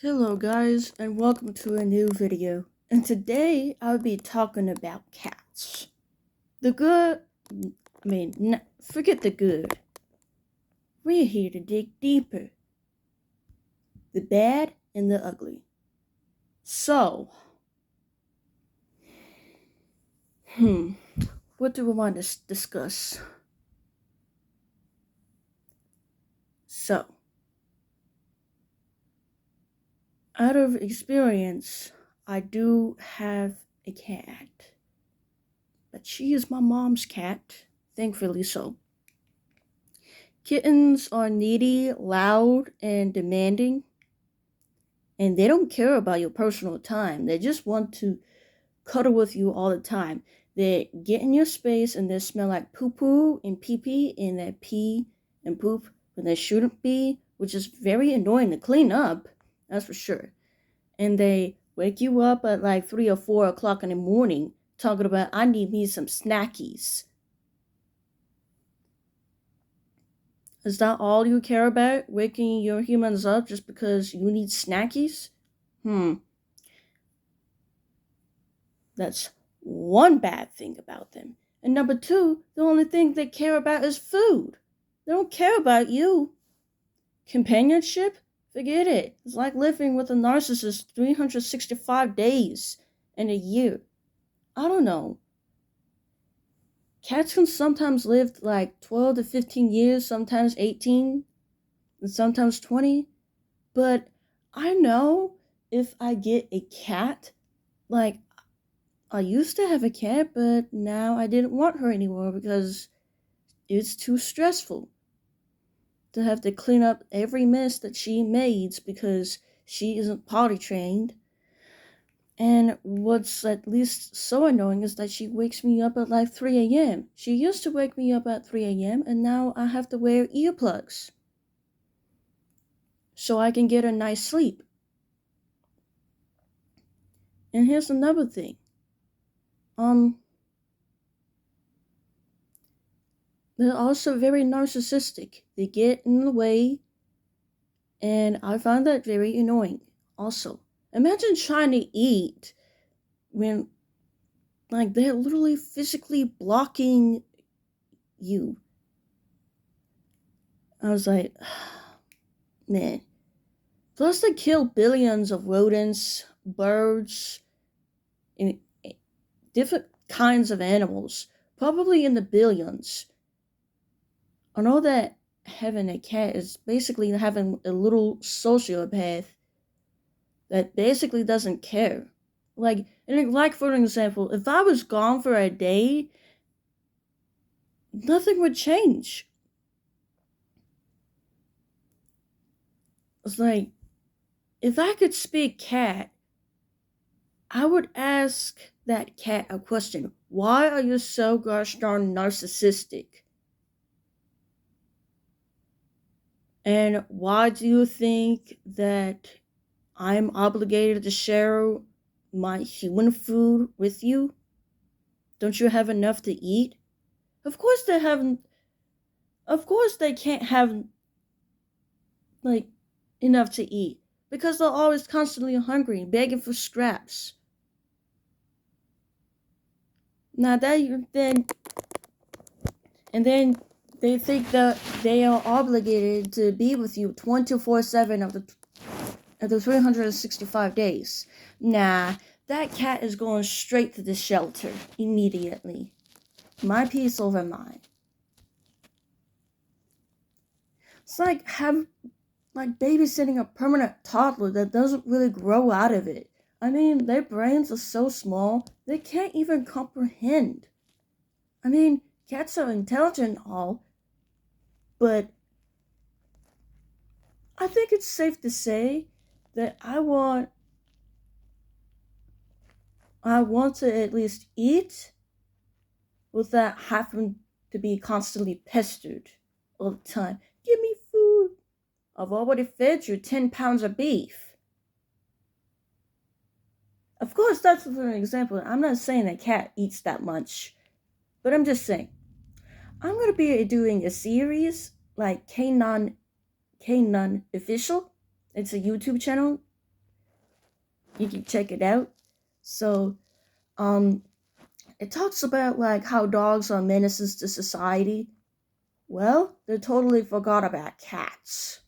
Hello guys and welcome to a new video. And today I'll be talking about cats. The good, forget the good. We're here to dig deeper. The bad and the ugly. So, what do we want to discuss? So, out of experience, I do have a cat. But she is my mom's cat, thankfully so. Kittens are needy, loud, and demanding, and they don't care about your personal time. They just want to cuddle with you all the time. They get in your space and they smell like poo poo and pee pee, and they pee and poop when they shouldn't be, which is very annoying to clean up, that's for sure. And they wake you up at like 3 or 4 o'clock in the morning talking about, I need me some snackies. Is that all you care about? Waking your humans up just because you need snackies? That's one bad thing about them. And number two, the only thing they care about is food. They don't care about you. Companionship? Forget it. It's like living with a narcissist 365 days in a year. I don't know. Cats can sometimes live like 12 to 15 years, sometimes 18, and sometimes 20. But I know if I get a cat, like, I used to have a cat, but now I didn't want her anymore because it's too stressful to have to clean up every mess that she makes because she isn't potty trained. And what's at least so annoying is that she wakes me up at like 3 a.m. She used to wake me up at 3 a.m., and now I have to wear earplugs so I can get a nice sleep. And here's another thing. They're also very narcissistic. They get in the way, and I find that very annoying. Also, imagine trying to eat when, like, they're literally physically blocking you. I was like, man. Plus, they kill billions of rodents, birds, and different kinds of animals, probably in the billions. I know that having a cat is basically having a little sociopath that basically doesn't care. Like for an example, if I was gone for a day, nothing would change. It's like, if I could speak cat, I would ask that cat a question. Why are you so gosh darn narcissistic? And why do you think that I'm obligated to share my human food with you? Don't you have enough to eat? Of course they haven't. Of course they can't have like enough to eat because they're always constantly hungry, begging for scraps. Now that then and then they think that they are obligated to be with you 24/7 of the 365 days. Nah, that cat is going straight to the shelter immediately. My peace over mine. It's like babysitting a permanent toddler that doesn't really grow out of it. I mean, their brains are so small, they can't even comprehend. I mean, cats are intelligent and all, but I think it's safe to say that I want to at least eat without having to be constantly pestered all the time. Give me food. I've already fed you 10 pounds of beef. Of course, that's for an example. I'm not saying a cat eats that much, but I'm just saying. I'm going to be doing a series like K-Non Official. It's a YouTube channel. You can check it out. So, it talks about like how dogs are menaces to society. Well, they totally forgot about cats.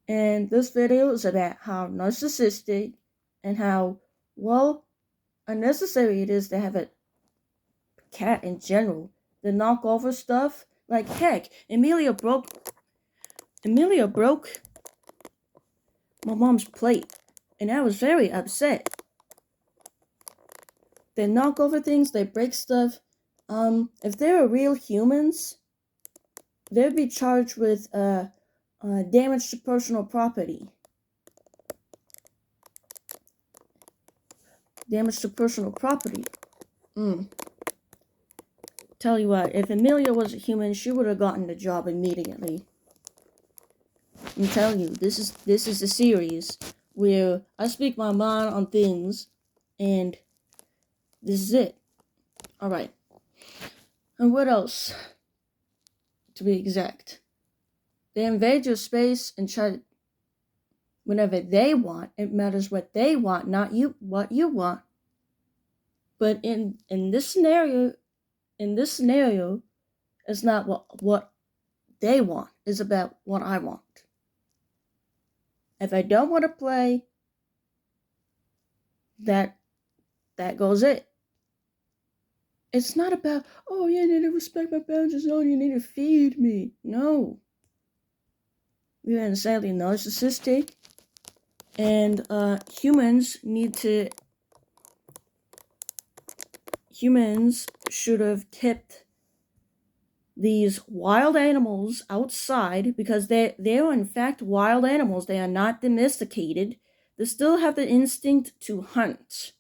And this video is about how narcissistic and how, well, unnecessary it is to have a cat in general. The knock over stuff, like heck, Amelia broke my mom's plate, and I was very upset. They knock over things, they break stuff. If they were real humans, they'd be charged with damage to personal property. Damage to personal property. Tell you what, if Amelia was a human, she would have gotten the job immediately. I'm telling you, this is a series where I speak my mind on things, and this is it. Alright. And what else? To be exact. They invade your space and try to, whenever they want. It matters what they want, not you what you want. But in this scenario, it's not what they want. It's about what I want. If I don't want to play, that goes it. It's not about, oh, you need to respect my boundaries. Oh, you need to feed me. No. We're insanely narcissistic. And humans should have kept these wild animals outside, because they're in fact wild animals. They are not domesticated. They still have the instinct to hunt,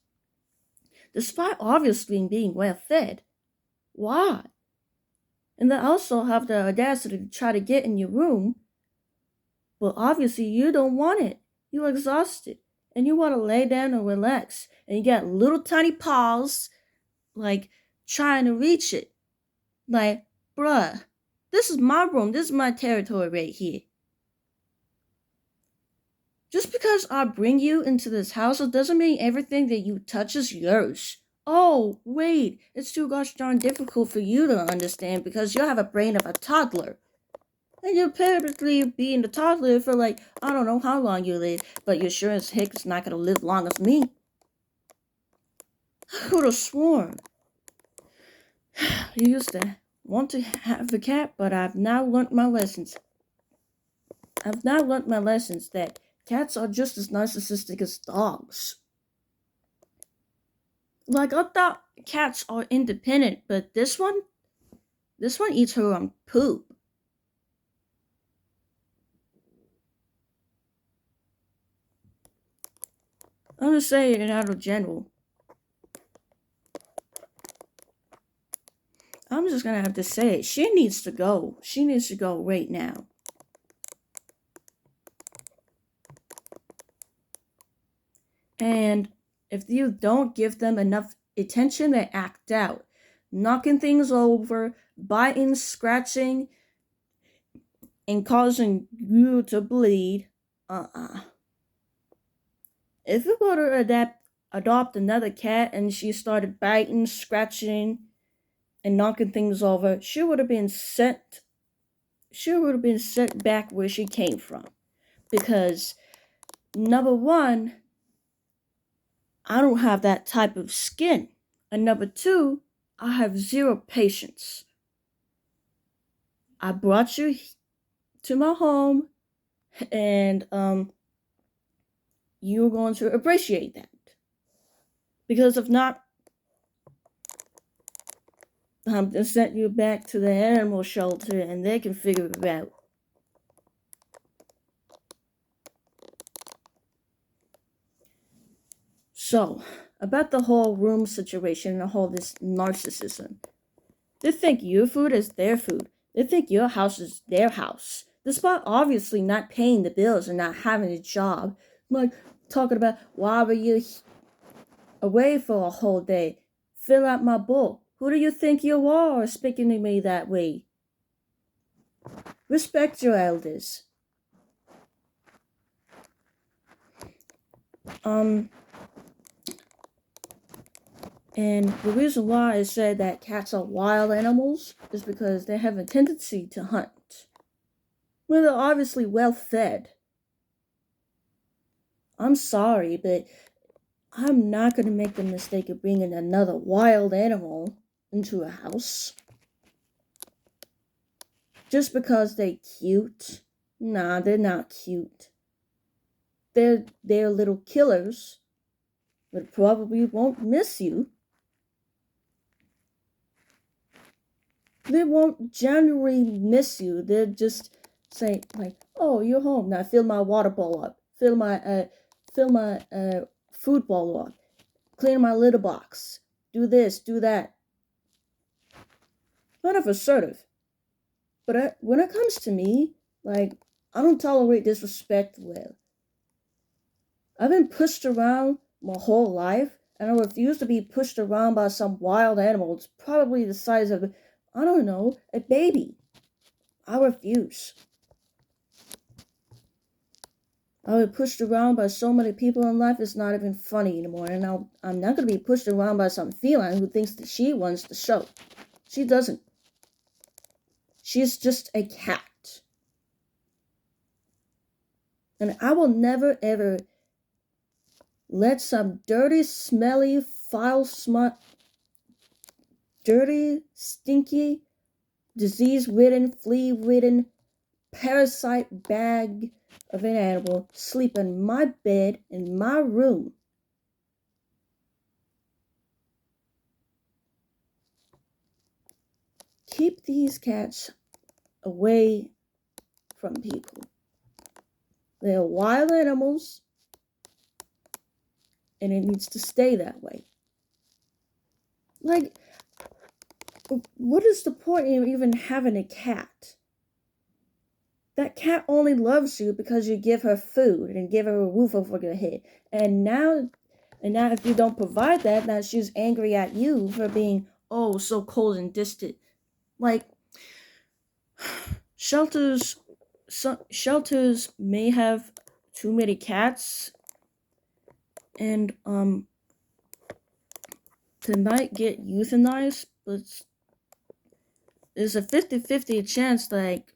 despite obviously being well fed. Why? And they also have the audacity to try to get in your room, but obviously you don't want it. You're exhausted, and you want to lay down and relax, and you got little tiny paws, like, trying to reach it. Like, bruh, this is my room. This is my territory right here. Just because I bring you into this house, it doesn't mean everything that you touch is yours. Oh, wait, it's too gosh darn difficult for you to understand because you have a brain of a toddler. And you'll probably be in the toddler for like, I don't know how long you live, but you're sure as heck is not going to live long as me. I could have sworn. You used to want to have a cat, but I've now learnt my lessons. That cats are just as narcissistic as dogs. Like, I thought cats are independent, but this one eats her own poop. I'm just saying it out of general. I'm just gonna have to say it. She needs to go. She needs to go right now. And if you don't give them enough attention, they act out. Knocking things over, biting, scratching, and causing you to bleed. If you were to adopt another cat and she started biting, scratching, and knocking things over, she would have been sent back where she came from. Because, number one, I don't have that type of skin. And number two, I have zero patience. I brought you to my home, and you're going to appreciate that. Because if not, I'm going to send you back to the animal shelter and they can figure it out. So, about the whole room situation and the whole this narcissism. They think your food is their food. They think your house is their house. Despite obviously not paying the bills and not having a job. Like, talking about, why were you away for a whole day? Fill out my book. Who do you think you are speaking to me that way? Respect your elders. Um, and the reason why I said that cats are wild animals is because they have a tendency to hunt. Well, they're obviously well fed. I'm sorry, but I'm not going to make the mistake of bringing another wild animal into a house. Just because they're cute. Nah, they're not cute. They're little killers, but probably won't miss you. They won't generally miss you. They're just saying like, "Oh, you're home now. Fill my water bowl up. Fill my food bowl up. Clean my litter box. Do this. Do that." Kind of assertive. But when it comes to me, like, I don't tolerate disrespect well. I've been pushed around my whole life, and I refuse to be pushed around by some wild animal. It's probably the size of, I don't know, a baby. I refuse. I was pushed around by so many people in life, it's not even funny anymore. And I'm not going to be pushed around by some feline who thinks that she runs the show. She doesn't. She's just a cat. And I will never, ever let some dirty, smelly, dirty, stinky, disease-ridden, flea-ridden, parasite bag of an animal sleep in my bed in my room. Keep these cats away from people. They're wild animals, and it needs to stay that way. Like, what is the point of even having a cat? That cat only loves you because you give her food and give her a roof over her head. And now if you don't provide that, now she's angry at you for being, oh, so cold and distant. Like, shelters may have too many cats, and they might get euthanized, but there's a 50-50 chance like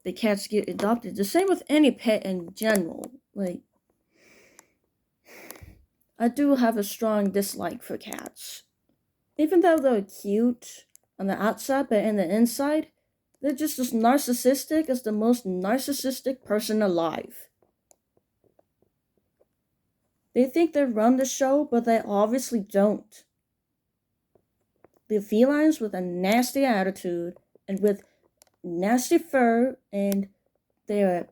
the cats get adopted. The same with any pet in general. Like, I do have a strong dislike for cats. Even though they're cute on the outside, but in the inside, they're just as narcissistic as the most narcissistic person alive. They think they run the show, but they obviously don't. They're felines with a nasty attitude and with nasty fur, and they're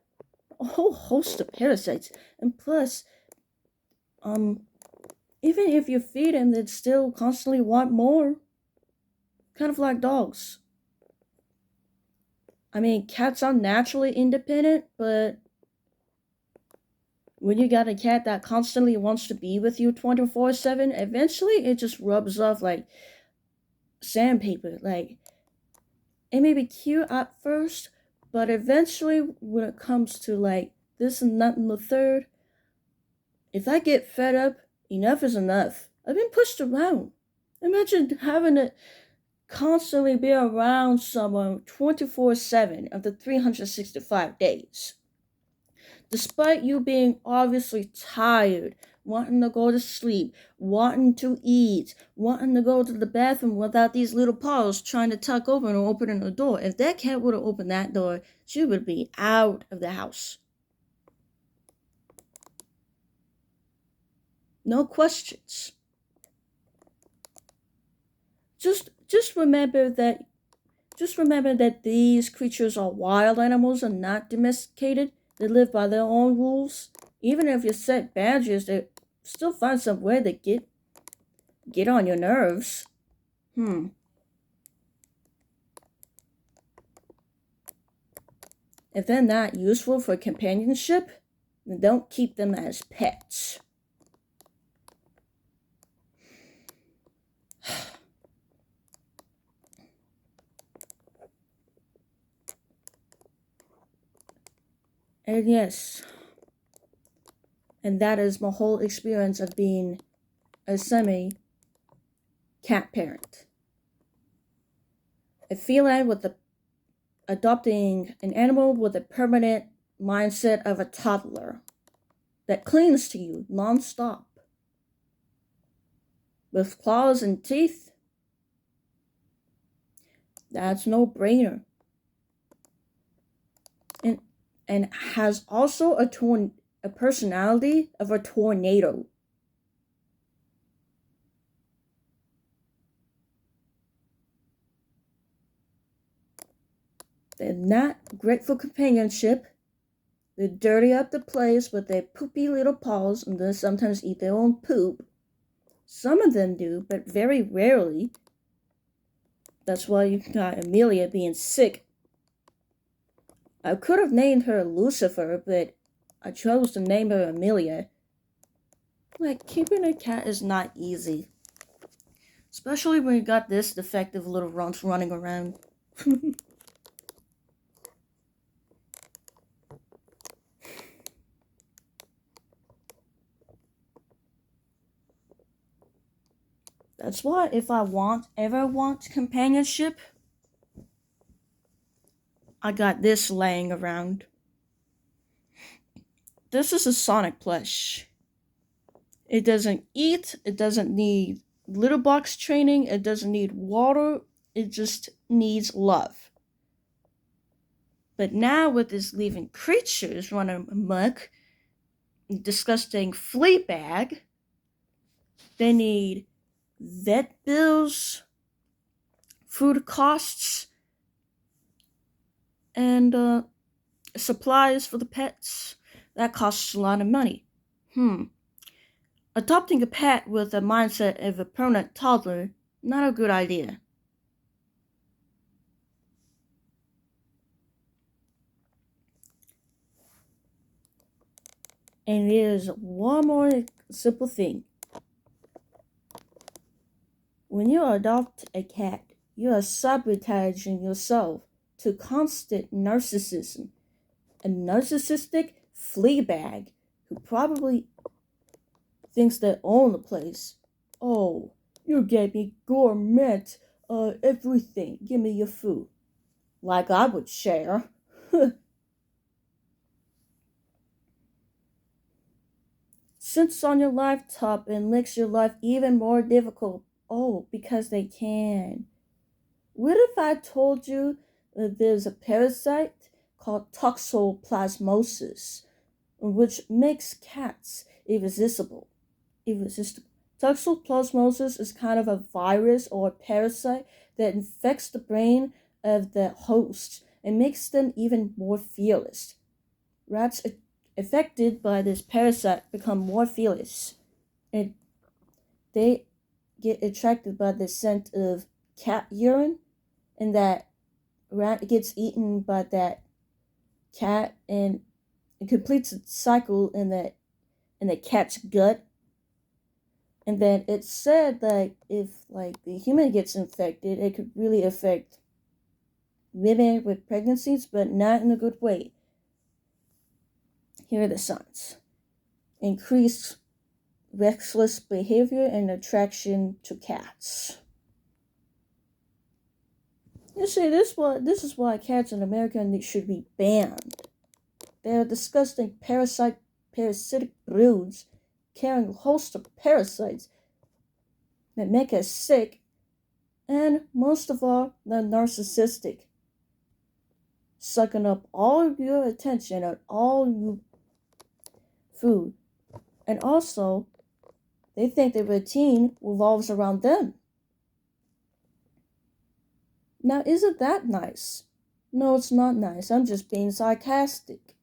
a whole host of parasites. And plus, even if you feed them, they'd still constantly want more. Kind of like dogs. I mean, cats are naturally independent, but when you got a cat that constantly wants to be with you 24/7, eventually it just rubs off like sandpaper. Like, it may be cute at first, but eventually when it comes to like this and that and the third, if I get fed up, enough is enough. I've been pushed around. Imagine having to constantly be around someone 24/7 of the 365 days. Despite you being obviously tired, wanting to go to sleep, wanting to eat, wanting to go to the bathroom without these little paws trying to tuck over and opening the door. If that cat would have opened that door, she would be out of the house. No questions. Just remember that these creatures are wild animals and not domesticated. They live by their own rules. Even if you set boundaries, they still find some way to get on your nerves. If they're not useful for companionship, then don't keep them as pets. And yes, And that is my whole experience of being a semi-cat parent. A feline with adopting an animal with a permanent mindset of a toddler that clings to you non-stop. With claws and teeth, that's no-brainer. And has also a personality of a tornado. They're not great for companionship. They dirty up the place with their poopy little paws and they sometimes eat their own poop. Some of them do, but very rarely. That's why you got Amelia being sick. I could have named her Lucifer, but I chose to name her Amelia. Like, keeping a cat is not easy. Especially when you got this defective little runts running around. That's why if I ever want companionship, I got this laying around. This is a Sonic plush. It doesn't eat, it doesn't need litter box training, it doesn't need water, it just needs love. But now with these living creatures running amok, disgusting flea bag, they need vet bills, food costs, and supplies for the pets. That costs a lot of money. Adopting a pet with a mindset of a permanent toddler, not a good idea. And there's one more simple thing. When you adopt a cat, you are sabotaging yourself to constant narcissism. A narcissistic flea bag who probably thinks they own the place. Oh, you gave me gourmet, everything. Give me your food. Like I would share. Sits on your laptop and makes your life even more difficult. Oh, because they can. What if I told you that there's a parasite called toxoplasmosis, which makes cats irresistible? Toxoplasmosis is kind of a virus or a parasite that infects the brain of the host and makes them even more fearless. Rats affected by this parasite become more fearless, and they get attracted by the scent of cat urine, and that rat gets eaten by that cat, and it completes its cycle in the cat's gut. And then it's said that if the human gets infected, it could really affect women with pregnancies, but not in a good way. Here are the signs: increased restless behavior and attraction to cats. You see, this is why cats in America should be banned. They are disgusting parasitic broods carrying a host of parasites that make us sick, and most of all, they're narcissistic, sucking up all of your attention and all your food. And also, they think their routine revolves around them. Now, isn't that nice? No, it's not nice. I'm just being sarcastic.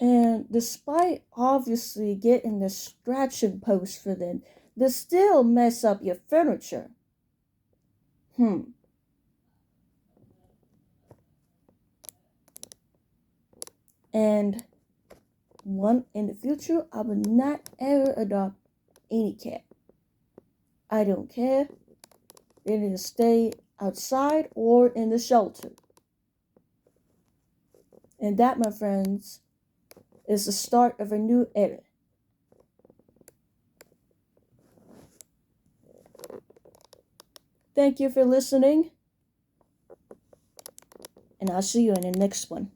And despite obviously getting the scratching post for them, they still mess up your furniture. And in the future, I will not ever adopt any cat. I don't care. They need to stay outside or in the shelter. And that, my friends, is the start of a new era. Thank you for listening, and I'll see you in the next one.